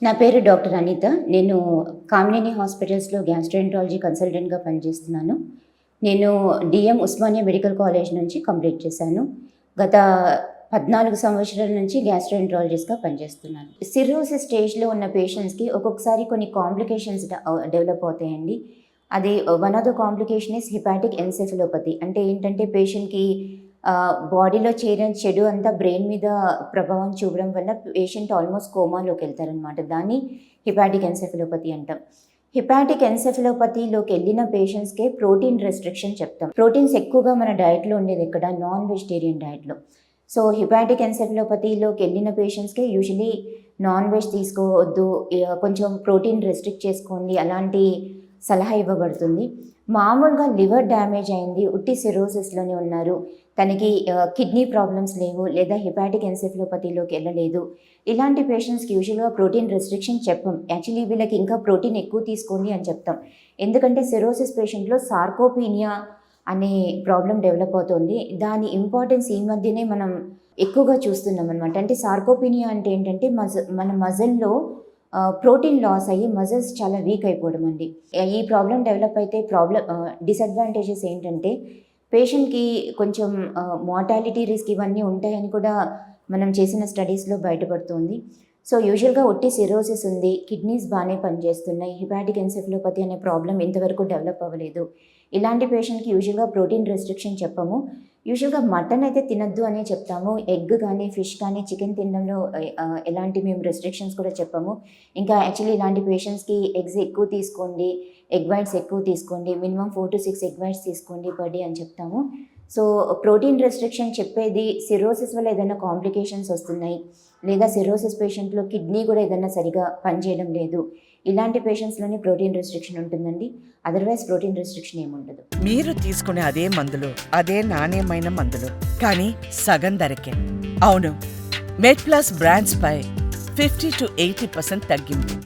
నా పేరు డాక్టర్ అనిత. నేను కామినేని హాస్పిటల్స్‌లో గ్యాస్ట్రోఎంట్రాలజీ కన్సల్టెంట్‌గా పనిచేస్తున్నాను. నేను డీఎం ఉస్మానియా మెడికల్ కాలేజ్ నుంచి కంప్లీట్ చేశాను. గత 14 సంవత్సరాల నుంచి గ్యాస్ట్రోఎంట్రాలజిస్ట్‌గా పనిచేస్తున్నాను. సిర్రోసిస్ స్టేజ్‌లో ఉన్న పేషెంట్స్‌కి ఒక్కొక్కసారి కొన్ని కాంప్లికేషన్స్ డెవలప్ అవుతాయండి. అది one of the complication is hepatic encephalopathy. అంటే ఏంటంటే పేషెంట్‌కి బాడీలో చేరిన చెడు అంతా బ్రెయిన్ మీద ప్రభావం చూపడం వల్ల పేషెంట్ ఆల్మోస్ట్ కోమాలోకి వెళ్తారనమాట. దాన్ని హెపాటిక్ ఎన్సెఫలోపతి అంటాం. హెపాటిక్ ఎన్సెఫలోపతిలోకి వెళ్ళిన పేషెంట్స్‌కే ప్రోటీన్ రెస్ట్రిక్షన్ చెప్తాం. ప్రోటీన్స్ ఎక్కువగా మన డైట్‌లో ఉండేది ఎక్కడ? నాన్ వెజిటేరియన్ డైట్‌లో. సో, హెపాటిక్ ఎన్సెఫలోపతిలోకి వెళ్ళిన పేషెంట్స్‌కే యూజువల్లీ నాన్ వెజ్ తీసుకోవద్దు, కొంచెం ప్రోటీన్ రెస్ట్రిక్ట్ చేసుకోండి అలాంటి సలహా ఇవ్వబడుతుంది. మామూలుగా లివర్ డ్యామేజ్ అయింది, ఉట్టి సిర్రోసిస్‌లోనే ఉన్నారు, తనకి కిడ్నీ ప్రాబ్లమ్స్ లేవు లేదా హెపాటిక్ ఎన్సెఫలోపతిలోకి వెళ్ళలేదు. ఇలాంటి పేషెంట్స్‌కి యూజువల్‌గా ప్రోటీన్ రెస్ట్రిక్షన్ చెప్పం. యాక్చువల్లీ వీళ్ళకి ఇంకా ప్రోటీన్ ఎక్కువ తీసుకోండి అని చెప్తాం. ఎందుకంటే సిర్రోసిస్ పేషెంట్‌లో సార్కోపీనియా అనే ప్రాబ్లమ్ డెవలప్ అవుతుంది. దాని ఇంపార్టెన్స్ ఈ మధ్యనే మనం ఎక్కువగా చూస్తున్నాం అనమాట. అంటే సార్కోపీనియా అంటే ఏంటంటే మన మజిల్‌లో ప్రోటీన్ లాస్ అయ్యి మజిల్స్ చాలా వీక్ అయిపోవడం అండి. ఈ ప్రాబ్లమ్ డెవలప్ అయితే డిసడ్వాంటేజెస్ ఏంటంటే పేషెంట్‌కి కొంచెం మార్టాలిటీ రిస్క్ ఇవన్నీ ఉంటాయని కూడా మనం చేసిన స్టడీస్‌లో బయటపడుతుంది. సో, యూజువల్‌గా ఒట్టి సిర్రోసిస్ ఉంది, కిడ్నీస్ బాగానే పనిచేస్తున్నాయి, హెపాటిక్ ఎన్సెఫలోపతి అనే ప్రాబ్లమ్ ఇంతవరకు డెవలప్ అవ్వలేదు. ఇలాంటి పేషెంట్‌కి యూజువల్‌గా ప్రోటీన్ రెస్ట్రిక్షన్ చెప్పము. యూజువల్‌గా మటన్ అయితే తినొద్దు అనే చెప్తాము. ఎగ్ కానీ, ఫిష్ కానీ, చికెన్ తినడంలో ఎలాంటి మేము రెస్ట్రిక్షన్స్ కూడా చెప్పము. ఇంకా యాక్చువల్లీ ఇలాంటి పేషెంట్స్‌కి ఎగ్స్ ఎక్కువ తీసుకోండి, ఎగ్ వైట్స్ ఎక్కువ తీసుకోండి, మినిమమ్ 4-6 ఎగ్ వైట్స్ తీసుకోండి పర్ డే అని చెప్తాము. సో, ప్రోటీన్ రెస్ట్రిక్షన్ చెప్పేది సిర్రోసిస్ వల్ల ఏదైనా కాంప్లికేషన్స్ వస్తున్నాయి లేదా సిర్రోసిస్ పేషెంట్‌లో కిడ్నీ కూడా ఏదైనా సరిగ్గా పనిచేయడం లేదు, ఇలాంటి పేషెంట్స్‌లోనే ప్రోటీన్ రెస్ట్రిక్షన్ ఉంటుందండి. అదర్‌వైజ్ ప్రోటీన్ రెస్ట్రిక్షన్ ఏముండదు. మీరు తీసుకునే అదే మందులు, అదే నాణ్యమైన మందులు, కానీ సగం ధరకే. అవును, మెడ్ ప్లస్ బ్రాండ్స్ పై 50-80% తగ్గింపు.